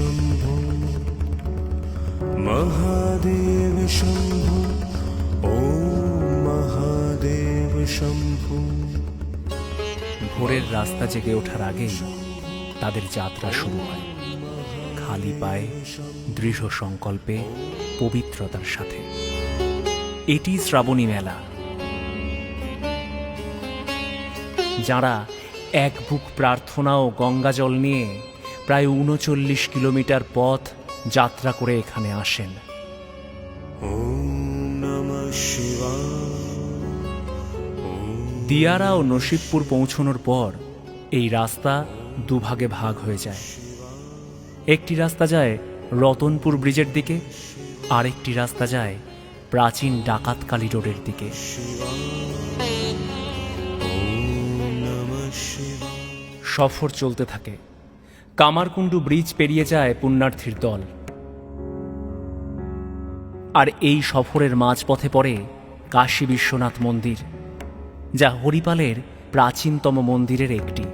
शम्भो महादेव शम्भो ॐ महादेव शम्भो। ভোরের রাস্তা জেগে ওঠার আগেই তাদের যাত্রা শুরু হয়, খালি পায়ে, দৃঢ় সংকল্পে, পবিত্রতার সাথে। এটি শ্রাবণী মেলা। যারা এক বুক প্রার্থনা ও গঙ্গা জল নিয়ে প্রায় ৩৯ কিলোমিটার পথ যাত্রা করে এখানে আসেন। দিয়ারা ও নসিবপুর পৌঁছানোর পর এই রাস্তা দুভাগে ভাগ হয়ে যায়। একটি রাস্তা যায় রতনপুর ব্রিজের দিকে, আরেকটি রাস্তা যায় প্রাচীন ডাকাতকালী রোডের দিকে। সফর চলতে থাকে। কামারকুণ্ডু ব্রিজ পেরিয়ে যায় পুণ্যার্থীর দল। আর এই সফরের মাঝপথে পড়ে কাশী বিশ্বনাথ মন্দির, যা হরিপালের প্রাচীনতম মন্দিরের একটি।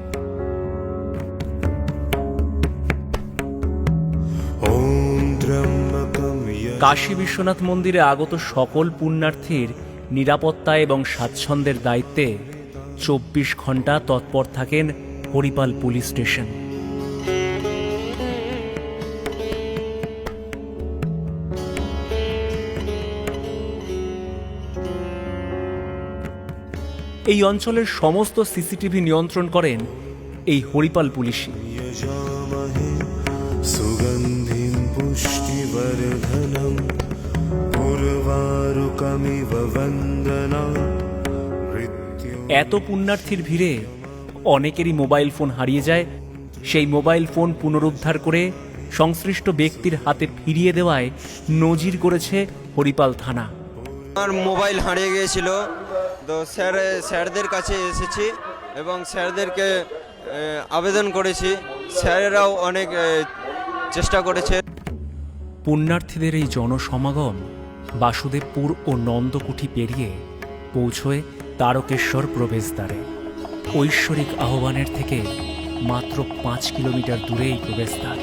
কাশী বিশ্বনাথ মন্দিরে আগত সকল পুণ্যার্থীর নিরাপত্তা এবং স্বাচ্ছন্দ্যের দায়িত্বে ২৪ ঘন্টা তৎপর থাকেন হরিপাল পুলিশ স্টেশন। এই অঞ্চলের সমস্ত সিসিটিভি নিয়ন্ত্রণ করেন এই হরিপাল পুলিশই। এত পুণ্যার্থীর ভিড়ে অনেকেরই মোবাইল ফোন হারিয়ে যায়। সেই মোবাইল ফোন পুনরুদ্ধার করে সংশ্লিষ্ট ব্যক্তির হাতে ফিরিয়ে দেওয়ায় নজির করেছে হরিপাল থানা। আমার মোবাইল হারিয়ে গিয়েছিল, তো স্যারদের কাছে এসেছি এবং স্যারদেরকে আবেদন করেছি। স্যারেরাও অনেক চেষ্টা করেছে। পুণ্যার্থীদের এই জনসমাগম বাসুদেবপুর ও নন্দকুঠি পেরিয়ে পৌঁছয় তারকেশ্বর প্রবেশদ্বারে। ঐশ্বরিক আহ্বানের থেকে মাত্র ৫ কিলোমিটার দূরে এই প্রবেশদ্বার।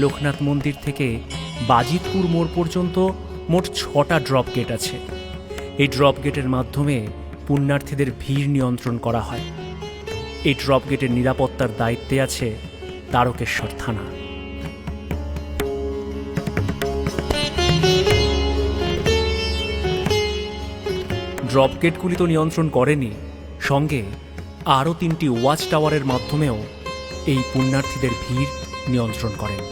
লোকনাথ মন্দির থেকে বাজিতপুর মোড় পর্যন্ত মোট ৬টা ড্রপ গেট আছে। এই ড্রপ গেটের মাধ্যমে পুণ্যার্থীদের ভিড় নিয়ন্ত্রণ করা হয়। এই ড্রপ গেটের নিরাপত্তার দায়িত্বে আছে তারকেশ্বর থানা। ড্রপ গেটগুলি তো নিয়ন্ত্রণ করেনি, সঙ্গে আরও ৩টি ওয়াচ টাওয়ারের মাধ্যমেও এই পুণ্যার্থীদের ভিড় নিয়ন্ত্রণ করেন।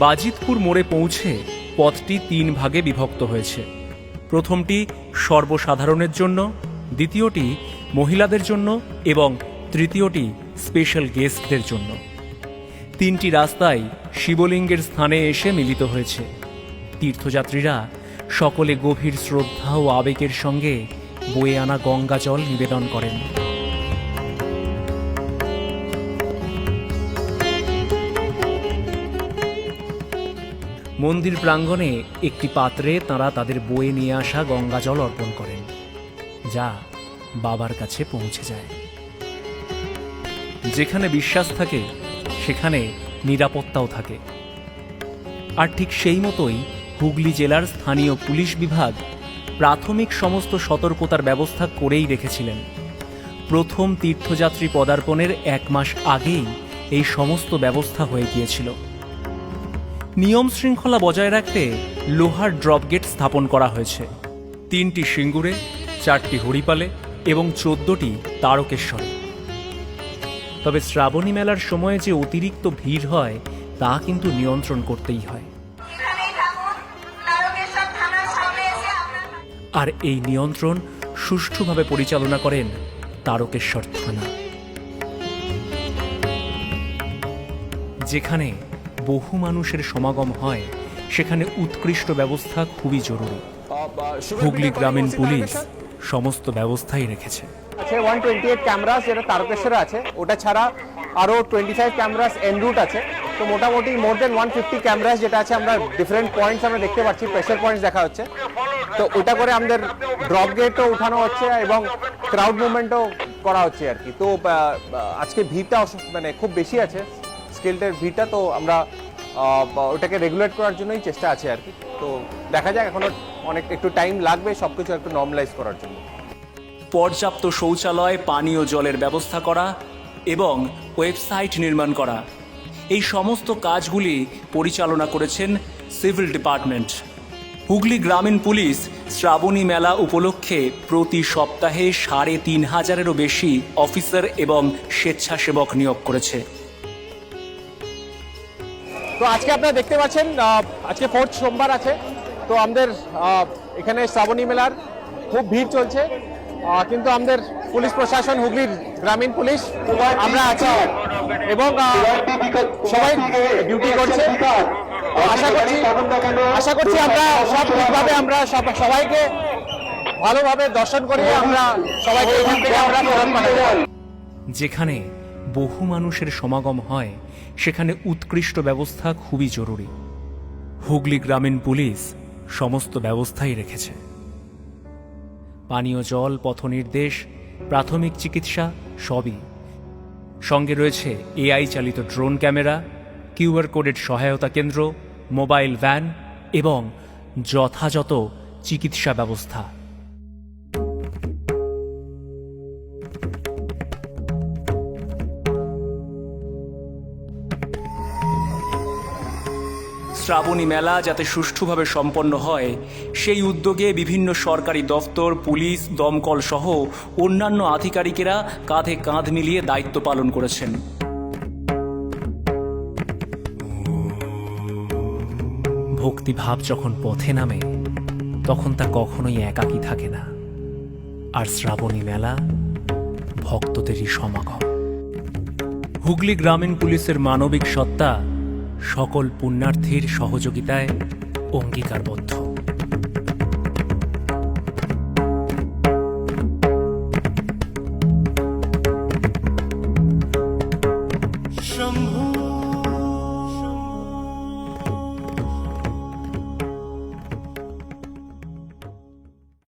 বাজিতপুর মোড়ে পৌঁছে পথটি ৩ ভাগে বিভক্ত হয়েছে। প্রথমটি সর্বসাধারণের জন্য, দ্বিতীয়টি মহিলাদের জন্য এবং তৃতীয়টি স্পেশাল গেস্টদের জন্য। ৩টি রাস্তায় শিবলিঙ্গের স্থানে এসে মিলিত হয়েছে। তীর্থযাত্রীরা সকলে গভীর শ্রদ্ধা ও আবেগের সঙ্গে বয়ে আনা গঙ্গা জল নিবেদন করেন। মন্দির প্রাঙ্গণে একটি পাত্রে তাঁরা তাদের বয়ে নিয়ে আসা গঙ্গা জল অর্পণ করেন, যা বাবার কাছে পৌঁছে যায়। যেখানে বিশ্বাস থাকে সেখানে নিরাপত্তাও থাকে। আর ঠিক সেই মতোই হুগলি জেলার স্থানীয় পুলিশ বিভাগ প্রাথমিক সমস্ত সতর্কতার ব্যবস্থা করেই রেখেছিলেন। প্রথম তীর্থযাত্রী পদার্পণের ১ মাস আগেই এই সমস্ত ব্যবস্থা হয়ে গিয়েছিল। নিয়ম শৃঙ্খলা বজায় রাখতে লোহার ড্রপ গেট স্থাপন করা হয়েছে। ৩টি সিঙ্গুরে, 4টি হরিপালে এবং 14টি তারকেশ্বরে। তবে শ্রাবণী মেলার সময়ে যে অতিরিক্ত ভিড় হয় তা কিন্তু নিয়ন্ত্রণ করতেই হয়। আর এই নিয়ন্ত্রণ সুষ্ঠুভাবে পরিচালনা করেন তারকেশ্বর থানা। যেখানে বহু মানুষের সমাগম হয় সেখানে উৎকৃষ্ট ব্যবস্থা খুবই জরুরি। হুগলি গ্রামীণ পুলিশ সমস্ত ব্যবস্থাই রেখেছে। 128 ক্যামেরাস যেটা তারকেশ্বরে আছে, ওটা ছাড়া আরও 25 ক্যামেরাস এন রুট আছে। তো মোটামুটি মোর দেন 150 ক্যামেরাস যেটা আছে, আমরা ডিফারেন্ট পয়েন্টস আমরা দেখতে পাচ্ছি, প্রেশার পয়েন্টস দেখা হচ্ছে। তো ওটা করে আমাদের ড্রপ গেটও উঠানো হচ্ছে এবং ক্রাউড মুভমেন্টও করা হচ্ছে আর কি। তো আজকে ভিড়টা মানে খুব বেশি আছে, স্কেলটার ভিড়টা, তো আমরা ওটাকে রেগুলেট করার জন্যই চেষ্টা আছে আর কি। তো দেখা যাক, এখনো অনেক একটু টাইম লাগবে সব কিছু একটু নর্মালাইজ করার জন্য। পর্যাপ্ত শৌচালয়, পানীয় জলের ব্যবস্থা করা এবং ওয়েবসাইট নির্মাণ করা, এই সমস্ত কাজগুলি পরিচালনা করেছেন সিভিল ডিপার্টমেন্ট। হুগলি গ্রামীণ পুলিশ শ্রাবণী মেলা উপলক্ষে প্রতি সপ্তাহে ৩৫০০-এরও বেশি অফিসার এবং স্বেচ্ছাসেবক নিয়োগ করেছে। তো আজকে আপনারা দেখতে পাচ্ছেন আজকে 4th সোমবার আছে, তো আমাদের এখানে শ্রাবণী মেলার খুব ভিড় চলছে, কিন্তু আমাদের পুলিশ প্রশাসন, হুগলির গ্রামীণ পুলিশ আমরা আছি এবং সবাই ডিউটি করছে। আশা করছি আমরা সব ঠিকভাবে আমরা সবাইকে ভালোভাবে দর্শন করিয়ে আমরা সবাইকে এখান থেকে আমরা ফেরত পাঠাবো। যেখানে বহু মানুষের সমাগম হয় সেখানে উৎকৃষ্ট ব্যবস্থা খুবই জরুরি। হুগলি গ্রামীণ পুলিশ সমস্ত ব্যবস্থাই রেখেছে। পানীয় জল, পথনির্দেশ, প্রাথমিক চিকিৎসা সবই। সঙ্গে রয়েছে এআই চালিত ড্রোন ক্যামেরা, কিউআর কোডের সহায়তা কেন্দ্র, মোবাইল ভ্যান এবং যথাযথ চিকিৎসা ব্যবস্থা। শ্রাবণী মেলা যাতে সুষ্ঠুভাবে সম্পন্ন হয় সেই উদ্যোগে বিভিন্ন সরকারি দফতর, পুলিশ, দমকল সহ অন্যান্য আধিকারিকেরা কাঁধে কাঁধ মিলিয়ে দায়িত্ব পালন করেছেন। ভক্তিভাব যখন পথে নামে তখন তা কখনোই একাকী থাকে না, আর শ্রাবণী মেলা ভক্তদেরই সমাগম। হুগলি গ্রামীণ পুলিশের মানবিক সত্তা সকল পুণ্যার্থীর সহযোগিতায় অঙ্গীকারবদ্ধ।